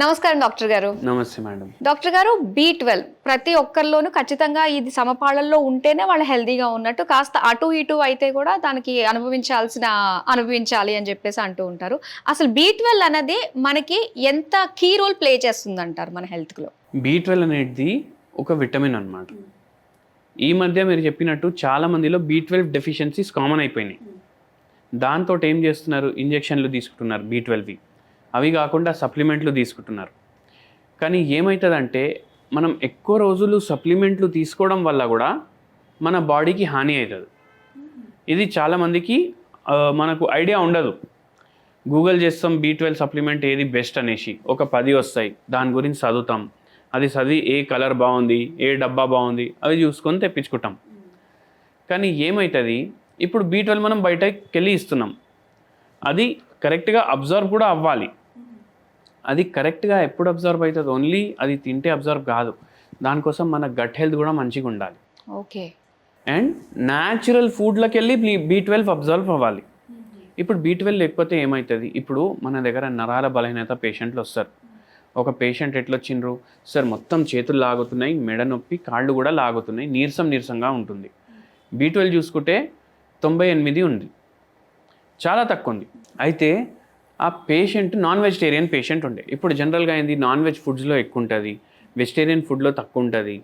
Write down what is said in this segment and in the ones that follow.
నమస్కారం డాక్టర్ గారు. నమస్తే మేడం. డాక్టర్ గారు, B12 ప్రతి ఒక్కరిలోనూ ఖచ్చితంగా ఇది సమపాళల్లో ఉంటేనే వాళ్ళు హెల్దీగా ఉన్నట్టు. కాస్త అటు ఇటు అయితే కూడా దానికి అనుభవించాలి అని చెప్పేసి అంటూ ఉంటారు. అసలు B12 అనేది మనకి ఎంత కీ రోల్ ప్లే చేస్తుంది అంటారు మన హెల్త్ లో? B12 అనేది ఒక విటమిన్ అన్నమాట. ఈ మధ్య మీరు చెప్పినట్టు చాలా మందిలో B12 డెఫిషియన్సీస్ కామన్ అయిపోయినాయి. దాంతో ఏం చేస్తున్నారు, ఇంజెక్షన్లు తీసుకుంటున్నారు B12వి. అవి కాకుండా సప్లిమెంట్లు తీసుకుంటున్నారు. కానీ ఏమవుతుందంటే మనం ఎక్కువ రోజులు సప్లిమెంట్లు తీసుకోవడం వల్ల కూడా మన బాడీకి హాని అవుతుంది. ఇది చాలామందికి మనకు ఐడియా ఉండదు. గూగుల్ చేస్తాం B12 సప్లిమెంట్ ఏది బెస్ట్ అనేసి, ఒక 10 వస్తాయి, దాని గురించి చదువుతాం. అది చదివి ఏ కలర్ బాగుంది, ఏ డబ్బా బాగుంది అవి చూసుకొని తెప్పించుకుంటాం. కానీ ఏమవుతుంది, ఇప్పుడు B12 మనం బయటకి వెళ్ళి ఇస్తున్నాం. అది కరెక్ట్గా అబ్జర్వ్ కూడా అవ్వాలి. అది కరెక్ట్గా ఎప్పుడు అబ్జర్వ్ అవుతుంది, ఓన్లీ అది తింటే అబ్జర్వ్ కాదు. దానికోసం మన గట్ హెల్త్ కూడా మంచిగా ఉండాలి. ఓకే. అండ్ న్యాచురల్ ఫుడ్లోకి వెళ్ళి B12 అబ్జర్వ్ అవ్వాలి. ఇప్పుడు B12 లేకపోతే ఏమవుతుంది, ఇప్పుడు మన దగ్గర నరాల బలహీనత పేషెంట్లు వస్తారు. ఒక పేషెంట్ ఎట్లొచ్చిండ్రు, సార్ మొత్తం చేతులు లాగుతున్నాయి, మెడ నొప్పి, కాళ్ళు కూడా లాగుతున్నాయి, నీరసంగా ఉంటుంది. B12 చూసుకుంటే 98 ఉంది, చాలా తక్కువ ఉంది. అయితే ఆ పేషెంట్ నాన్ వెజిటేరియన్ పేషెంట్ ఉండే. ఇప్పుడు జనరల్గా ఏంది, నాన్ వెజ్ ఫుడ్స్లో ఎక్కువ ఉంటుంది, వెజిటేరియన్ ఫుడ్లో తక్కువ ఉంటుంది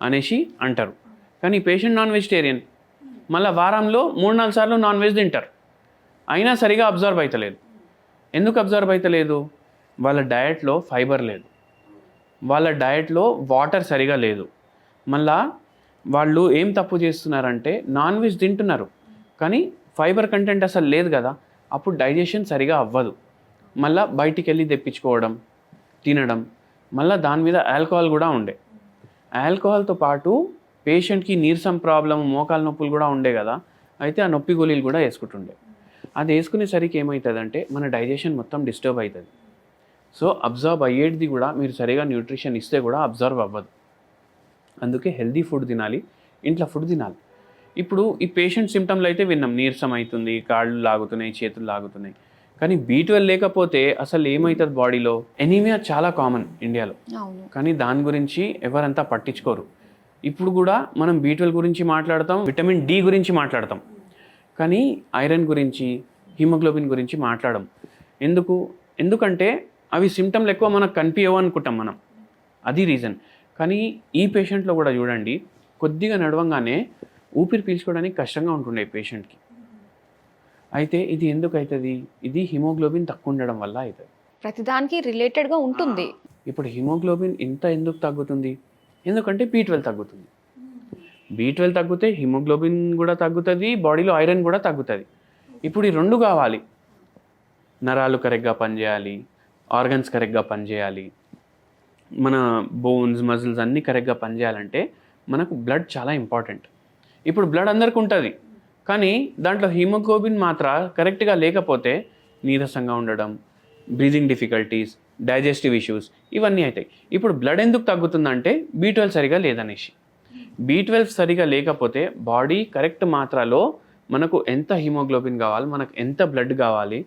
అనేసి అంటారు. కానీ ఈ పేషెంట్ నాన్ వెజిటేరియన్, మళ్ళీ వారంలో 3-4 సార్లు నాన్ వెజ్ తింటారు, అయినా సరిగా అబ్జర్వ్ అవుతలేదు. ఎందుకు అబ్జర్వ్ అవుతలేదు? వాళ్ళ డయట్లో ఫైబర్ లేదు, వాళ్ళ డయట్లో వాటర్ సరిగా లేదు. మళ్ళా వాళ్ళు ఏం తప్పు చేస్తున్నారంటే నాన్ వెజ్ తింటున్నారు కానీ ఫైబర్ కంటెంట్ అసలు లేదు కదా, అప్పుడు డైజెషన్ సరిగా అవ్వదు. మళ్ళీ బయటికి వెళ్ళి తెప్పించుకోవడం, తినడం, మళ్ళీ దాని మీద ఆల్కహాల్ కూడా ఉండే. ఆల్కహాల్తో పాటు పేషెంట్కి నీరసం ప్రాబ్లం, మోకాల నొప్పులు కూడా ఉండే కదా. అయితే ఆ నొప్పి గోళీలు కూడా వేసుకుంటుండే. అది వేసుకునేసరికి ఏమవుతుందంటే మన డైజెషన్ మొత్తం డిస్టర్బ్ అవుతుంది. సో అబ్జర్వ్ అయ్యేది కూడా మీరు సరిగా న్యూట్రిషన్ ఇస్తే కూడా అబ్జర్వ్ అవ్వదు. అందుకే హెల్దీ ఫుడ్ తినాలి, ఇంట్లో ఫుడ్ తినాలి. ఇప్పుడు ఈ పేషెంట్ సిమ్టమ్లు అయితే విన్నాం, నీరసం అవుతుంది, కాళ్ళు లాగుతున్నాయి, చేతులు లాగుతున్నాయి. కానీ B12 లేకపోతే అసలు ఏమవుతుంది బాడీలో? ఎనీమియా చాలా కామన్ ఇండియాలో, కానీ దాని గురించి ఎవరంతా పట్టించుకోరు. ఇప్పుడు కూడా మనం B12 గురించి మాట్లాడతాం, విటమిన్ D గురించి మాట్లాడతాం, కానీ ఐరన్ గురించి, హిమోగ్లోబిన్ గురించి మాట్లాడడం. ఎందుకంటే అవి సిమ్టమ్లు ఎక్కువ మనకు కనిపించవు అనుకుంటాం మనం, అది రీజన్. కానీ ఈ పేషెంట్లో కూడా చూడండి, కొద్దిగా నడవంగానే ఊపిరి పీల్చుకోవడానికి కష్టంగా ఉంటుండే పేషెంట్కి. అయితే ఇది ఎందుకు అవుతుంది? ఇది హిమోగ్లోబిన్ తక్కువ ఉండడం వల్ల అవుతుంది. ప్రతిదానికి రిలేటెడ్గా ఉంటుంది. ఇప్పుడు హిమోగ్లోబిన్ ఎందుకు తగ్గుతుంది? ఎందుకంటే B12 తగ్గుతుంది. B12 తగ్గితే హిమోగ్లోబిన్ కూడా తగ్గుతుంది, బాడీలో ఐరన్ కూడా తగ్గుతుంది. ఇప్పుడు ఈ రెండు కావాలి. నరాలు కరెక్ట్గా పనిచేయాలి, ఆర్గన్స్ కరెక్ట్గా పనిచేయాలి, మన బోన్స్, మజిల్స్ అన్నీ కరెక్ట్గా పనిచేయాలంటే మనకు బ్లడ్ చాలా ఇంపార్టెంట్. ఇప్పుడు బ్లడ్ అందరికీ ఉంటుంది, కానీ దాంట్లో హిమోగ్లోబిన్ మాత్రం కరెక్ట్గా లేకపోతే నీరసంగా ఉండడం, బ్రీదింగ్ డిఫికల్టీస్, డైజెస్టివ్ ఇష్యూస్ ఇవన్నీ అవుతాయి. ఇప్పుడు బ్లడ్ ఎందుకు తగ్గుతుందంటే B12 సరిగా లేదనేసి. B12 సరిగా లేకపోతే బాడీ కరెక్ట్ మాత్రలో మనకు ఎంత హిమోగ్లోబిన్ కావాలి, మనకు ఎంత బ్లడ్ కావాలి,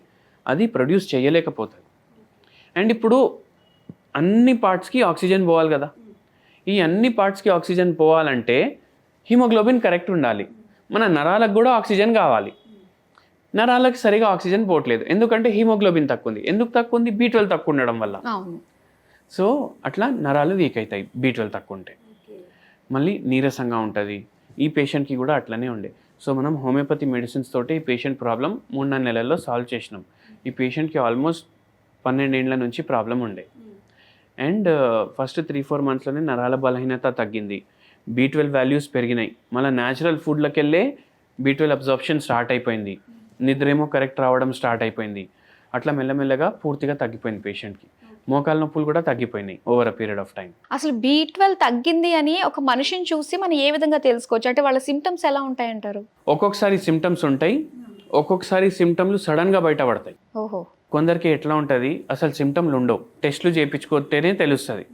అది ప్రొడ్యూస్ చేయలేకపోతుంది. అండ్ ఇప్పుడు అన్ని పార్ట్స్కి ఆక్సిజన్ పోవాలి కదా. ఈ అన్ని పార్ట్స్కి ఆక్సిజన్ పోవాలంటే హిమోగ్లోబిన్ కరెక్ట్ ఉండాలి. మన నరాలకు కూడా ఆక్సిజన్ కావాలి, నరాలకు సరిగా ఆక్సిజన్ పోవట్లేదు. ఎందుకంటే హిమోగ్లోబిన్ తక్కువ ఉంది. ఎందుకు తక్కువ ఉంది? B12 తక్కువ ఉండడం వల్ల. సో అట్లా నరాలు వీక్ అవుతాయి B12 తక్కువ ఉంటే. మళ్ళీ నీరసంగా ఉంటుంది. ఈ పేషెంట్కి కూడా అట్లనే ఉండే. సో మనం హోమియోపతి మెడిసిన్స్ తోటి ఈ పేషెంట్ ప్రాబ్లం 3-4 నెలల్లో సాల్వ్ చేసినాం. ఈ పేషెంట్కి ఆల్మోస్ట్ 12 ఏళ్ళ నుంచి ప్రాబ్లం ఉండే. అండ్ ఫస్ట్ 3-4 మంత్స్లోనే నరాల బలహీనత తగ్గింది, B12 వాల్యూస్ పెరిగినాయి. మళ్ళీ న్యాచురల్ ఫుడ్లోకి వెళ్ళే B12 అబ్జార్ప్షన్ స్టార్ట్ అయిపోయింది, నిద్ర ఏమో కరెక్ట్ రావడం స్టార్ట్ అయిపోయింది. అట్లా మెల్లమెల్లగా పూర్తిగా తగ్గిపోయింది పేషెంట్కి. మోకాల నొప్పులు కూడా తగ్గిపోయినాయి over a period of time. అసలు B12 తగ్గింది అని ఒక మనిషిని చూసి మనం ఏ విధంగా తెలుసుకోవచ్చు? అంటే వాళ్ళ సిమ్టమ్స్ ఎలా ఉంటాయంటారు? ఒక్కొక్కసారి సిమ్టమ్స్ ఉంటాయి, ఒక్కొక్కసారి సిమ్టమ్లు సడన్గా బయటపడతాయి. ఓహో. కొందరికి ఎట్లా ఉంటుంది, అసలు సిమ్టమ్లు ఉండవు, టెస్టులు చేయించుకుంటేనే తెలుస్తుంది.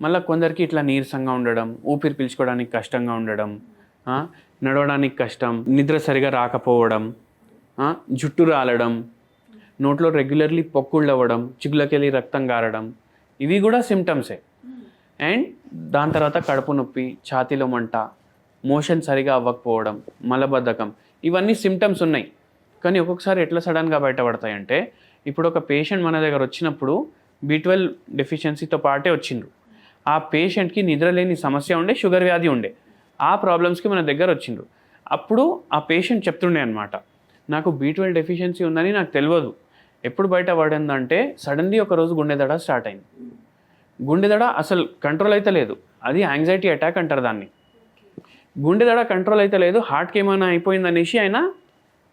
మళ్ళీ కొందరికి ఇట్లా నీరసంగా ఉండడం, ఊపిరి పీల్చుకోవడానికి కష్టంగా ఉండడం, నడవడానికి కష్టం, నిద్ర సరిగా రాకపోవడం, జుట్టు రాలడం, నోట్లో రెగ్యులర్లీ పొక్కుళ్ళు అవ్వడం, చిగులకెళ్ళి రక్తం గారడం, ఇవి కూడా సిమ్టమ్సే. అండ్ దాని తర్వాత కడుపు నొప్పి, ఛాతీలో మంట, మోషన్ సరిగా అవ్వకపోవడం, మలబద్ధకం, ఇవన్నీ సిమ్టమ్స్ ఉన్నాయి. కానీ ఒక్కొక్కసారి ఎట్లా సడన్గా బయటపడతాయంటే, ఇప్పుడు ఒక పేషెంట్ మన దగ్గర వచ్చినప్పుడు B12 డెఫిషియన్సీతో పాటే వచ్చిండ్రు. ఆ పేషెంట్కి నిద్రలేని సమస్య ఉండే, షుగర్ వ్యాధి ఉండే, ఆ ప్రాబ్లమ్స్కి మన దగ్గర వచ్చిండ్రు. అప్పుడు ఆ పేషెంట్ చెప్తుండే అనమాట, నాకు B12 డెఫిషియన్సీ ఉందని నాకు తెలియదు. ఎప్పుడు బయట పడిందంటే సడన్లీ ఒకరోజు గుండె దడ స్టార్ట్ అయింది. గుండె దడ అసలు కంట్రోల్ అయితే లేదు, అది యాంగ్జైటీ అటాక్ అంటారు దాన్ని. గుండె దడ కంట్రోల్ అయితే లేదు, హార్ట్కి ఏమైనా అయిపోయిందనేసి ఆయన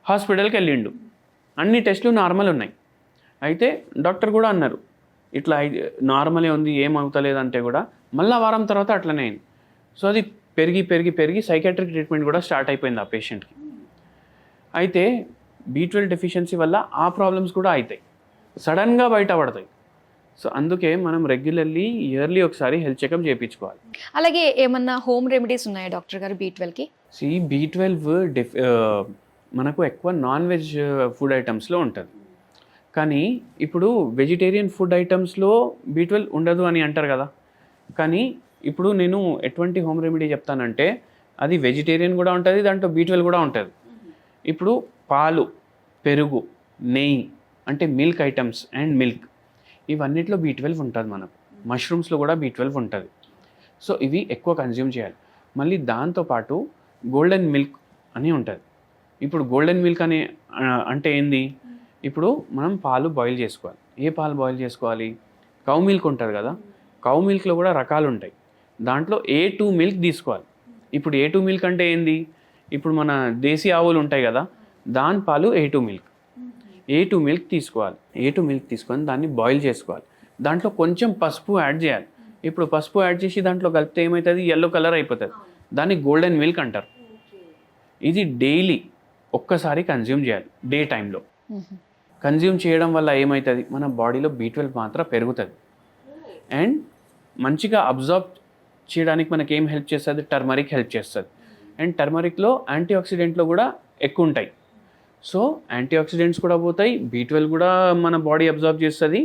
హాస్పిటల్కి వెళ్ళిండు. అన్ని టెస్టులు నార్మల్ ఉన్నాయి. అయితే డాక్టర్ కూడా అన్నారు ఇట్లా నార్మలే ఉంది, ఏం అవుతలేదంటే కూడా మళ్ళీ వారం తర్వాత అట్లనే అయింది. సో అది పెరిగి పెరిగి పెరిగి సైకాట్రిక్ ట్రీట్మెంట్ కూడా స్టార్ట్ అయిపోయింది ఆ పేషెంట్కి. అయితే B12 డెఫిషియన్సీ వల్ల ఆ ప్రాబ్లమ్స్ కూడా అవుతాయి, సడన్గా బయటపడతాయి. సో అందుకే మనం రెగ్యులర్లీ ఇయర్లీ ఒకసారి హెల్త్ చెకప్ చేయించుకోవాలి. అలాగే ఏమన్నా హోమ్ రెమెడీస్ ఉన్నాయా డాక్టర్ గారు B12కి? B12 మనకు ఎక్కువ నాన్ వెజ్ ఫుడ్ ఐటమ్స్లో ఉంటుంది. కానీ ఇప్పుడు వెజిటేరియన్ ఫుడ్ ఐటమ్స్లో B12 ఉండదు అని అంటారు కదా. కానీ ఇప్పుడు నేను ఎటువంటి హోమ్ రెమెడీ చెప్తానంటే, అది వెజిటేరియన్ కూడా ఉంటుంది, దాంట్లో B12 కూడా ఉంటుంది. ఇప్పుడు పాలు, పెరుగు, నెయ్యి అంటే మిల్క్ ఐటమ్స్ అండ్ మిల్క్, ఇవన్నిట్లో B12 ఉంటుంది మనకు. మష్రూమ్స్లో కూడా B12 ఉంటుంది. సో ఇవి ఎక్కువ కన్జ్యూమ్ చేయాలి. మళ్ళీ దాంతోపాటు గోల్డెన్ మిల్క్ అని ఉంటుంది. ఇప్పుడు గోల్డెన్ మిల్క్ అని అంటే ఏంది, ఇప్పుడు మనం పాలు బాయిల్ చేసుకోవాలి. ఏ పాలు బాయిల్ చేసుకోవాలి? కౌ మిల్క్ ఉంటుంది కదా, కౌ మిల్క్లో కూడా రకాలు ఉంటాయి. దాంట్లో A2 మిల్క్ తీసుకోవాలి. ఇప్పుడు A2 మిల్క్ అంటే ఏంది, ఇప్పుడు మన దేశీ ఆవులు ఉంటాయి కదా, దాని పాలు A2 మిల్క్. A2 మిల్క్ తీసుకోవాలి. A2 మిల్క్ తీసుకొని దాన్ని బాయిల్ చేసుకోవాలి. దాంట్లో కొంచెం పసుపు యాడ్ చేయాలి. ఇప్పుడు పసుపు యాడ్ చేసి దాంట్లో కలిపితే ఏమవుతుంది, ఎల్లో కలర్ అయిపోతుంది. దాన్ని గోల్డెన్ మిల్క్ అంటారు. ఇది డైలీ ఒక్కసారి కన్జ్యూమ్ చేయాలి, డే టైంలో. కన్జ్యూమ్ చేయడం వల్ల ఏమవుతుంది, మన బాడీలో B12 మాత్రం పెరుగుతుంది. అండ్ మంచిగా అబ్జర్వ్ చేయడానికి మనకి ఏం హెల్ప్ చేస్తుంది, టర్మరిక్ హెల్ప్ చేస్తుంది. అండ్ టర్మరిక్లో యాంటీ ఆక్సిడెంట్లో కూడా ఎక్కువ ఉంటాయి. సో యాంటీ ఆక్సిడెంట్స్ కూడా పోతాయి, B12 కూడా మన బాడీ అబ్జర్వ్ చేస్తుంది.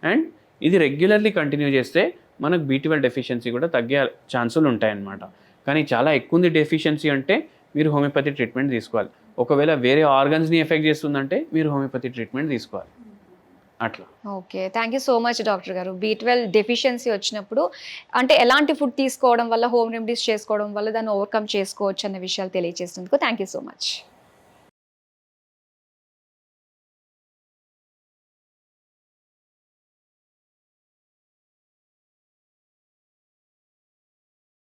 అండ్ ఇది రెగ్యులర్లీ కంటిన్యూ చేస్తే మనకు B12 డెఫిషియన్సీ కూడా తగ్గే ఛాన్సులు ఉంటాయన్నమాట. కానీ చాలా ఎక్కువ ఉంది డెఫిషియన్సీ అంటే మీరు హోమియోపతి ట్రీట్మెంట్ తీసుకోవాలి. ఒకవేళ వేరే ఆర్గన్స్ని ఎఫెక్ట్ చేస్తుందంటే మీరు హోమియోపతి ట్రీట్మెంట్ తీసుకోవాలి. అట్లా. Okay, thank you so much doctor గారు. B12 డెఫిషియన్సీ వచ్చినప్పుడు అంటే ఎలాంటి ఫుడ్ తీసుకోవడం వల్ల, హోమ్ రెమెడీస్ చేసుకోవడం వల్ల దాన్ని ఓవర్కమ్ చేసుకోవచ్చు అన్న విషయాలు తెలియజేసినందుకు థ్యాంక్ యూ సో మచ్.